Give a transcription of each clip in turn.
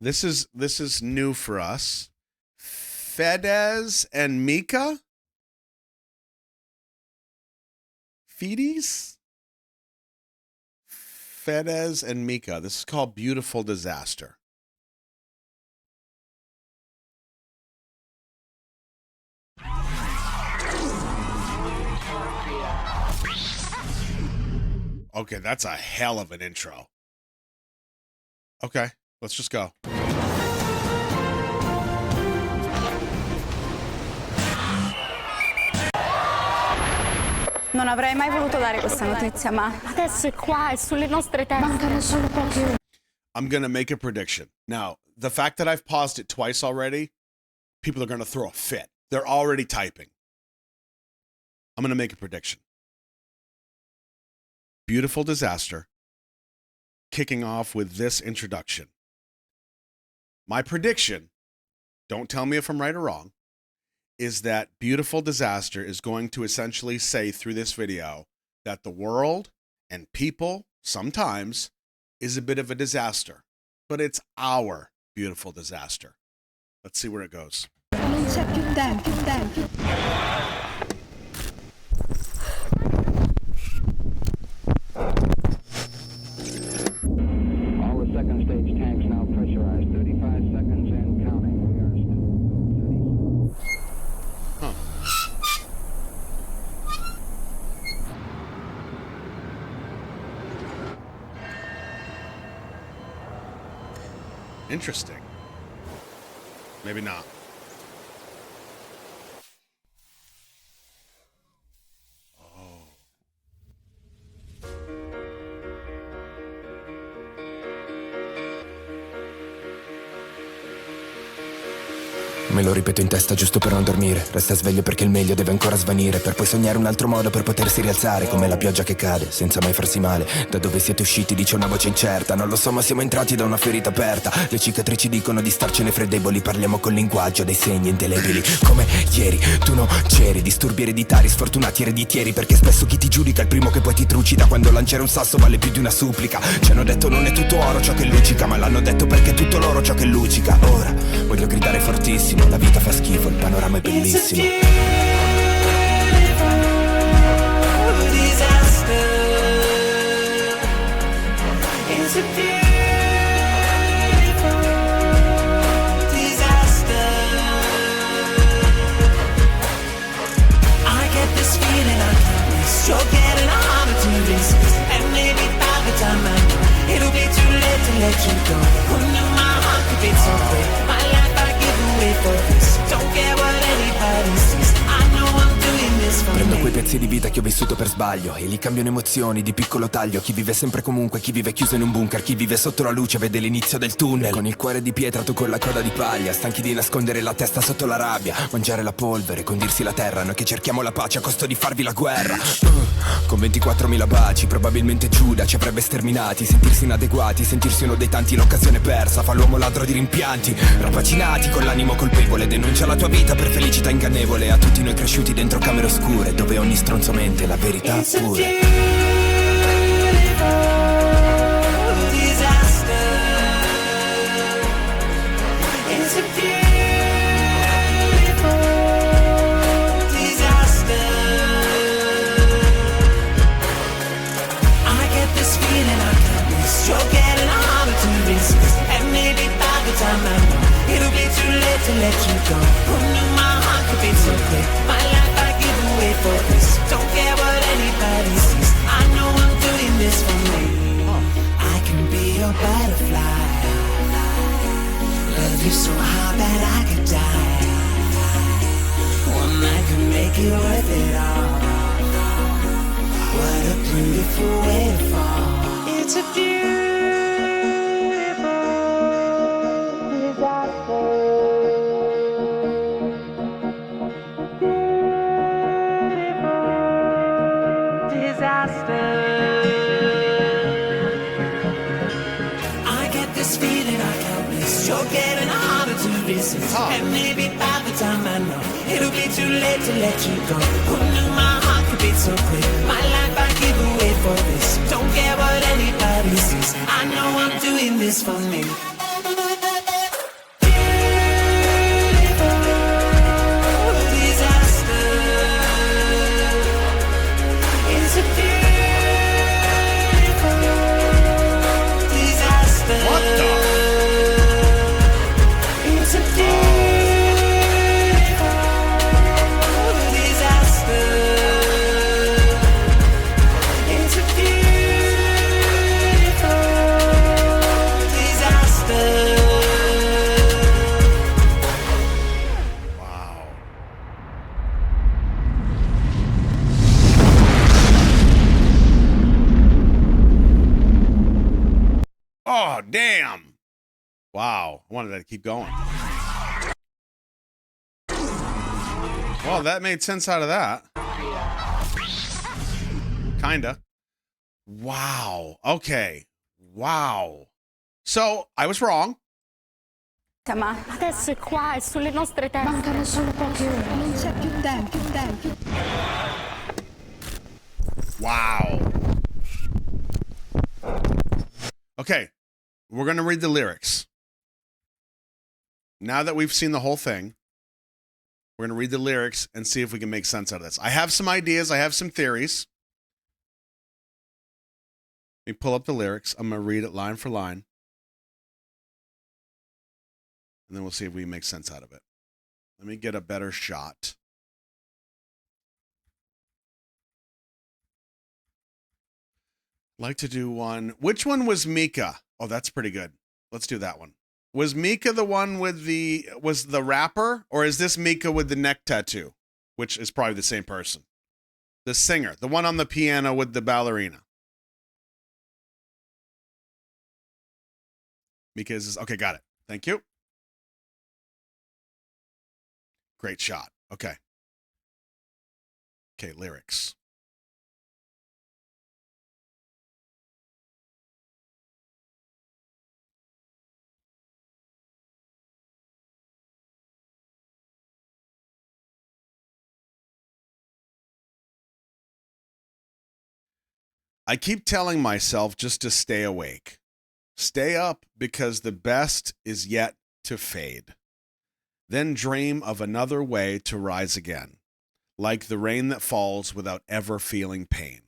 This is new for us. Fedez and Mika? Fedez? Fedez and Mika. This is called Beautiful Disaster. Okay, that's a hell of an intro. Okay, let's just go. Non avrei mai voluto dare questa notizia, ma adesso è qua, è sulle nostre teste. Mancano solo pochi. I'm going to make a prediction. Now, the fact that I've paused it twice already, people are going to throw a fit. They're already typing. I'm going to make a prediction. Beautiful Disaster, kicking off with this introduction. My prediction, don't tell me if I'm right or wrong, is that Beautiful Disaster is going to essentially say through this video that the world and people sometimes is a bit of a disaster, but it's our beautiful disaster. Let's see where it goes. Non c'è più tempo. All the second stage tanks now pressurized. 35 seconds and counting. We are still 30. Interesting. Maybe not. Me lo ripeto in testa giusto per non dormire. Resta sveglio perché il meglio deve ancora svanire, per poi sognare un altro modo per potersi rialzare, come la pioggia che cade senza mai farsi male. Da dove siete usciti dice una voce incerta, non lo so ma siamo entrati da una ferita aperta. Le cicatrici dicono di starcene freddeboli, parliamo col linguaggio dei segni indelebili. Come ieri tu non c'eri, disturbi ereditari, sfortunati ereditieri, perché spesso chi ti giudica è il primo che poi ti trucida. Quando lanciare un sasso vale più di una supplica. Ci hanno detto non è tutto oro ciò che luccica, ma l'hanno detto perché è tutto loro ciò che luccica. Ora voglio gridare fortissimo, la vita fa schifo, il panorama è bellissimo. Prendo quei pezzi di vita che ho vissuto per sbaglio e li cambio in emozioni di piccolo taglio. Chi vive sempre comunque, chi vive chiuso in un bunker, chi vive sotto la luce vede l'inizio del tunnel. Con il cuore di pietra, tu con la coda di paglia, stanchi di nascondere la testa sotto la rabbia, mangiare la polvere, condirsi la terra. Noi che cerchiamo la pace a costo di farvi la guerra. Con 24.000 baci, probabilmente Giuda ci avrebbe sterminati. Sentirsi inadeguati, sentirsi uno dei tanti in occasione persa, fa l'uomo ladro di rimpianti. Rapacinati con l'animo colpevole, denuncia la tua vita per felicità ingannevole. A tutti noi cresciuti dentro camere oscure, dove ogni stronzo mente la verità pure. To let you go. Who knew my heart could be so quick? My life I give away for this. Don't care what anybody sees. I know I'm doing this for me. I can be your butterfly. Love you so hard that I could die. One night could make it worth it all. What a beautiful way to fall. It's a beautiful disaster. You're getting harder to resist. And maybe by the time I know, it'll be too late to let you go. Who knew my heart could beat so quick? My life I give away for this. Don't care what anybody sees. I know I'm doing this for me. Wow. I wanted that to keep going. Well, that made sense out of that. Kinda. Wow. Okay. Wow. So, I was wrong. Ma adesso è qua, è sulle nostre teste. Mancano solo poche ore. Non c'è più tempo. Wow. Okay. We're going to read the lyrics. Now that we've seen the whole thing, we're going to read the lyrics and see if we can make sense out of this. I have some ideas. I have some theories. Let me pull up the lyrics. I'm going to read it line for line. And then we'll see if we can make sense out of it. Let me get a better shot. I'd like to do one. Which one was Mika? Oh, that's pretty good. Let's do that one. Was Mika the one with was the rapper? Or is this Mika with the neck tattoo? Which is probably the same person. The singer. The one on the piano with the ballerina. Mika is, okay, got it. Thank you. Great shot. Okay. Okay, lyrics. I keep telling myself just to stay awake. Stay up because the best is yet to fade. Then dream of another way to rise again, like the rain that falls without ever feeling pain.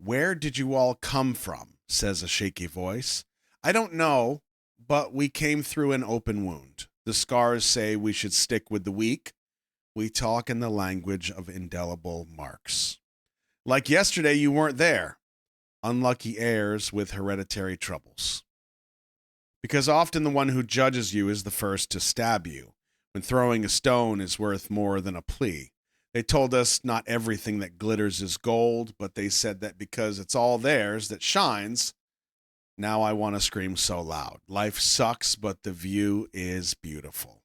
Where did you all come from? Says a shaky voice. I don't know, but we came through an open wound. The scars say we should stick with the weak. We talk in the language of indelible marks. Like yesterday, you weren't there. Unlucky heirs with hereditary troubles. Because often the one who judges you is the first to stab you, when throwing a stone is worth more than a plea. They told us not everything that glitters is gold, but they said that because it's all theirs that shines, now I want to scream so loud. Life sucks, but the view is beautiful.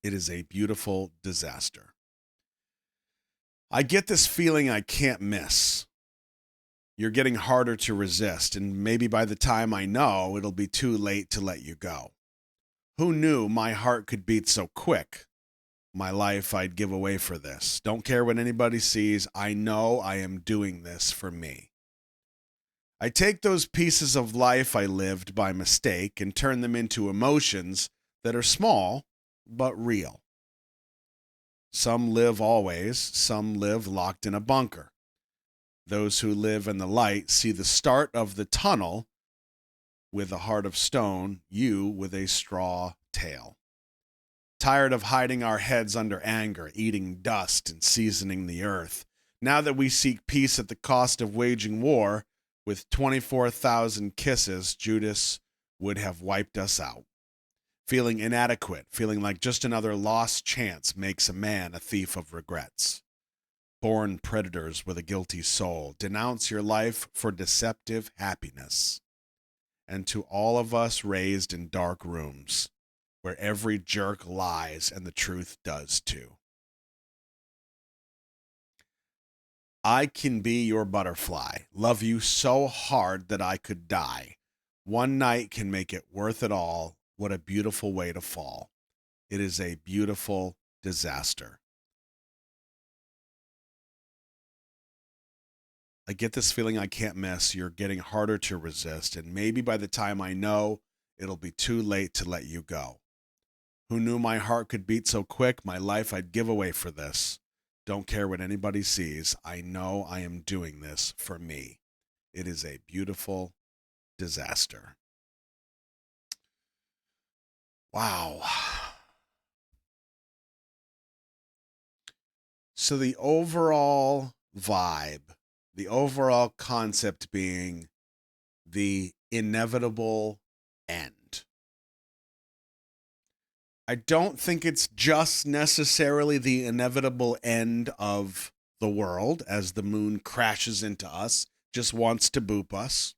It is a beautiful disaster. I get this feeling I can't miss. You're getting harder to resist, and maybe by the time I know, it'll be too late to let you go. Who knew my heart could beat so quick? My life I'd give away for this. Don't care what anybody sees. I know I am doing this for me. I take those pieces of life I lived by mistake and turn them into emotions that are small but real. Some live always, some live locked in a bunker. Those who live in the light see the start of the tunnel with a heart of stone, you with a straw tail. Tired of hiding our heads under anger, eating dust and seasoning the earth. Now that we seek peace at the cost of waging war, with 24,000 kisses, Judas would have wiped us out. Feeling inadequate, feeling like just another lost chance makes a man a thief of regrets. Born predators with a guilty soul, denounce your life for deceptive happiness. And to all of us raised in dark rooms, where every jerk lies and the truth does too. I can be your butterfly, love you so hard that I could die. One night can make it worth it all. What a beautiful way to fall. It is a beautiful disaster. I get this feeling I can't miss. You're getting harder to resist, and maybe by the time I know, it'll be too late to let you go. Who knew my heart could beat so quick? My life I'd give away for this. Don't care what anybody sees. I know I am doing this for me. It is a beautiful disaster. Wow. So the overall vibe, the overall concept being the inevitable end. I don't think it's just necessarily the inevitable end of the world as the moon crashes into us, just wants to boop us.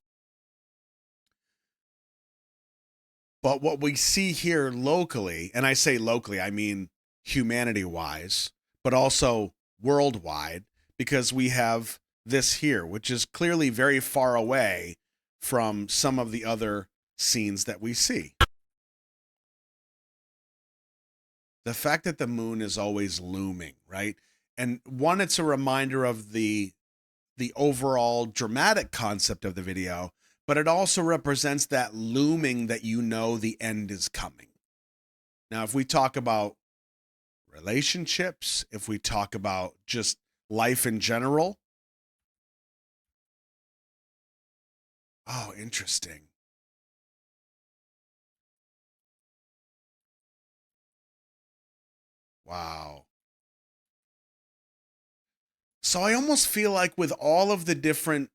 But what we see here locally, and I say locally, I mean humanity-wise, but also worldwide, because we have this here, which is clearly very far away from some of the other scenes that we see. The fact that the moon is always looming, right? And one, it's a reminder of the overall dramatic concept of the video, but it also represents that looming that you know the end is coming. Now, if we talk about relationships, if we talk about just life in general, oh, interesting. Wow. So I almost feel like with all of the different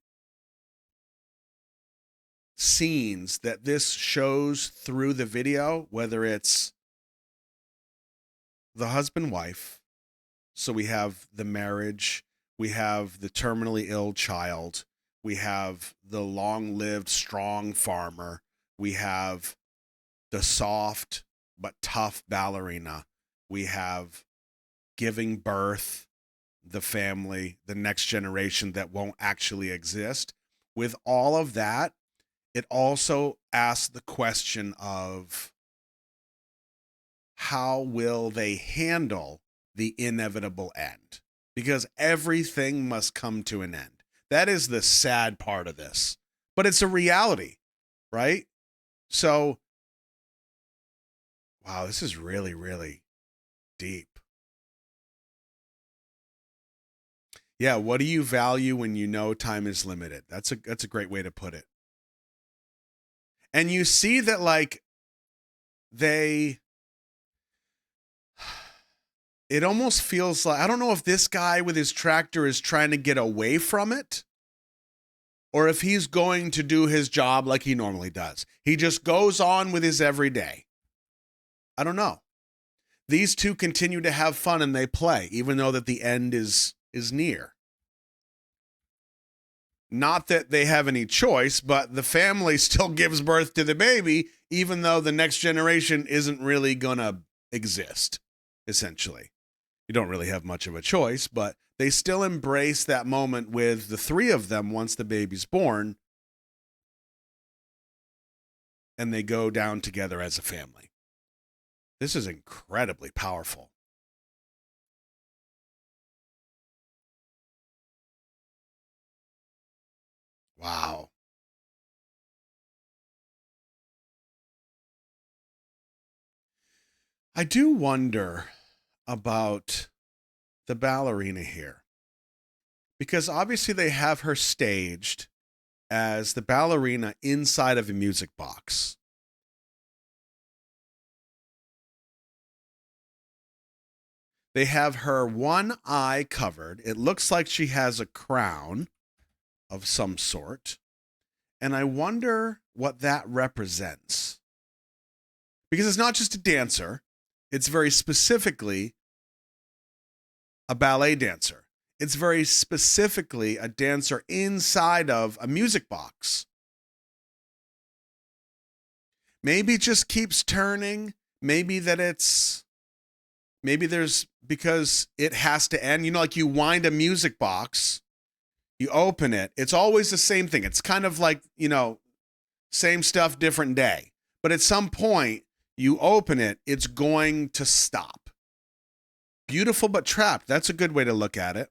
scenes that this shows through the video, whether it's the husband-wife, so we have the marriage, we have the terminally ill child, we have the long-lived strong farmer, we have the soft but tough ballerina, we have giving birth, the family, the next generation that won't actually exist. With all of that, it also asks the question of how will they handle the inevitable end? Because everything must come to an end. That is the sad part of this. But it's a reality, right? So, wow, this is really, really deep. Yeah, what do you value when you know time is limited? That's a great way to put it. And you see that, like, it almost feels like, I don't know if this guy with his tractor is trying to get away from it or if he's going to do his job like he normally does. He just goes on with his everyday. I don't know. These two continue to have fun and they play, even though that the end is near. Not that they have any choice, but the family still gives birth to the baby, even though the next generation isn't really going to exist, essentially. You don't really have much of a choice, but they still embrace that moment with the three of them once the baby's born, and they go down together as a family. This is incredibly powerful. Wow. I do wonder about the ballerina here, because obviously they have her staged as the ballerina inside of a music box. They have her one eye covered. It looks like she has a crown of some sort. And I wonder what that represents. Because it's not just a dancer. It's very specifically a ballet dancer. It's very specifically a dancer inside of a music box. Maybe it just keeps turning. Maybe there's, because it has to end. You know, like you wind a music box, you open it. It's always the same thing. It's kind of like, you know, same stuff, different day. But at some point, you open it, it's going to stop. Beautiful but trapped. That's a good way to look at it.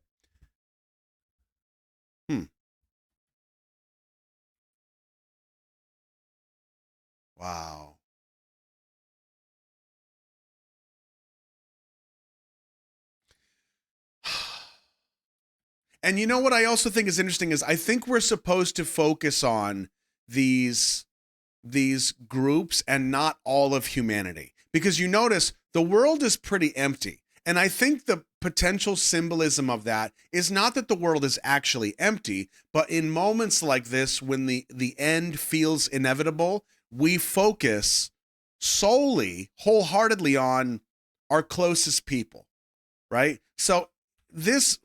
Wow. And you know what I also think is interesting is I think we're supposed to focus on these groups and not all of humanity. Because you notice the world is pretty empty. And I think the potential symbolism of that is not that the world is actually empty, but in moments like this, when the end feels inevitable, we focus solely, wholeheartedly on our closest people, right? So this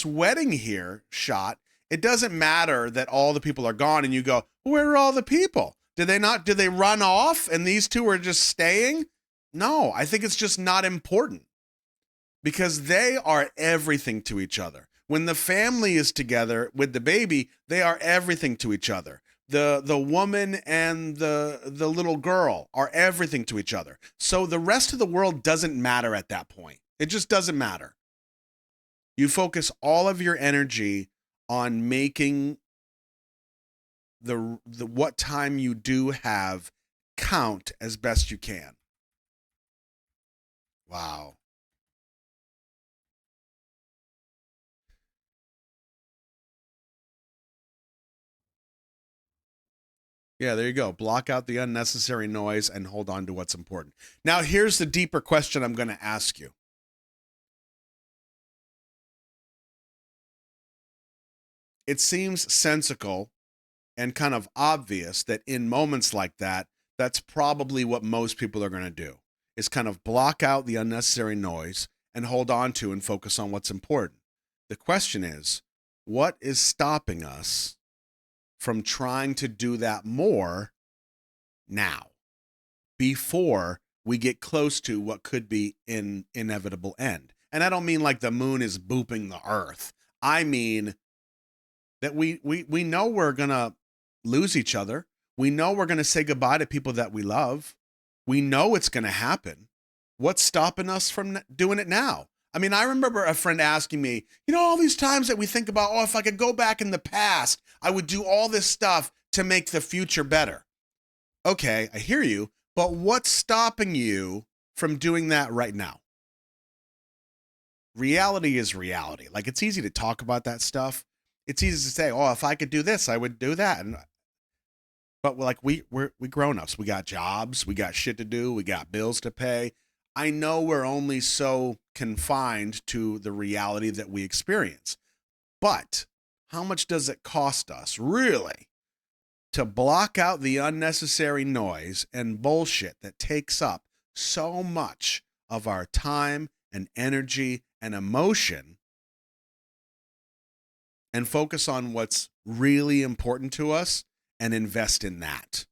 wedding here shot, it doesn't matter that all the people are gone and you go, where are all the people? Did they not? Did they run off and these two are just staying? No, I think it's just not important because they are everything to each other. When the family is together with the baby, they are everything to each other. The woman and the little girl are everything to each other. So the rest of the world doesn't matter at that point. It just doesn't matter. You focus all of your energy on making the what time you do have count as best you can. Wow. Yeah, there you go. Block out the unnecessary noise and hold on to what's important. Now, here's the deeper question I'm going to ask you. It seems sensical and kind of obvious that in moments like that, that's probably what most people are going to do, is kind of block out the unnecessary noise and hold on to and focus on what's important. The question is, what is stopping us from trying to do that more now, before we get close to what could be an inevitable end? And I don't mean like the moon is booping the earth. I mean that we know we're going to lose each other. We know we're going to say goodbye to people that we love. We know it's going to happen. What's stopping us from doing it now? I mean, I remember a friend asking me, all these times that we think about, if I could go back in the past, I would do all this stuff to make the future better. Okay, I hear you, but what's stopping you from doing that right now? Reality is reality. Like, it's easy to talk about that stuff. It's easy to say, if I could do this, I would do that. But like we're grown-ups. We got jobs. We got shit to do. We got bills to pay. I know we're only so confined to the reality that we experience. But how much does it cost us, really, to block out the unnecessary noise and bullshit that takes up so much of our time and energy and emotion and focus on what's really important to us and invest in that?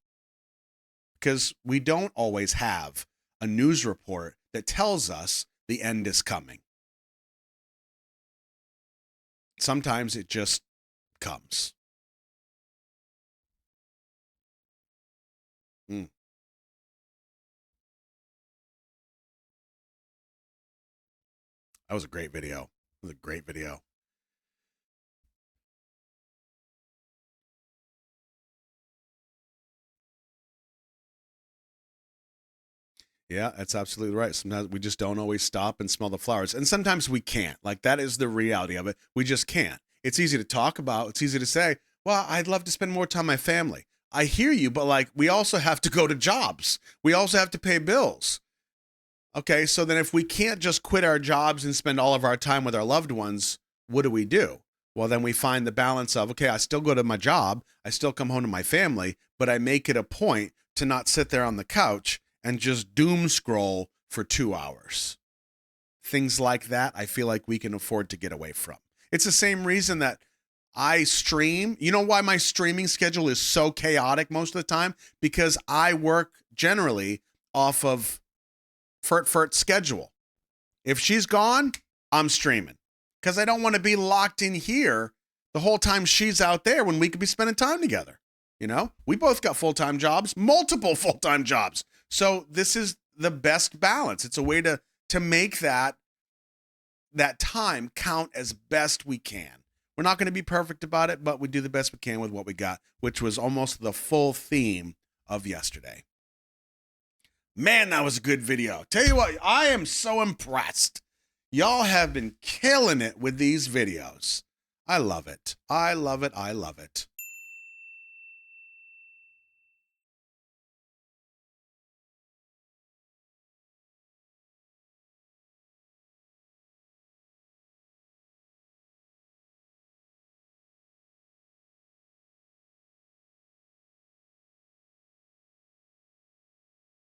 Because we don't always have a news report that tells us the end is coming. Sometimes it just comes. That was a great video. It was a great video. Yeah, that's absolutely right. Sometimes we just don't always stop and smell the flowers. And sometimes we can't. Like, that is the reality of it. We just can't. It's easy to talk about. It's easy to say, well, I'd love to spend more time with my family. I hear you, but like, we also have to go to jobs. We also have to pay bills. Okay, so then if we can't just quit our jobs and spend all of our time with our loved ones, what do? Well, then we find the balance of, okay, I still go to my job. I still come home to my family, but I make it a point to not sit there on the couch and just doom scroll for 2 hours. Things like that, I feel like we can afford to get away from. It's the same reason that I stream. You know why my streaming schedule is so chaotic most of the time? Because I work generally off of Fert's schedule. If she's gone, I'm streaming. Because I don't want to be locked in here the whole time she's out there when we could be spending time together. We both got full-time jobs, multiple full-time jobs. So this is the best balance. It's a way to make that time count as best we can. We're not going to be perfect about it, but we do the best we can with what we got, which was almost the full theme of yesterday. Man, that was a good video. Tell you what, I am so impressed. Y'all have been killing it with these videos. I love it. I love it. I love it.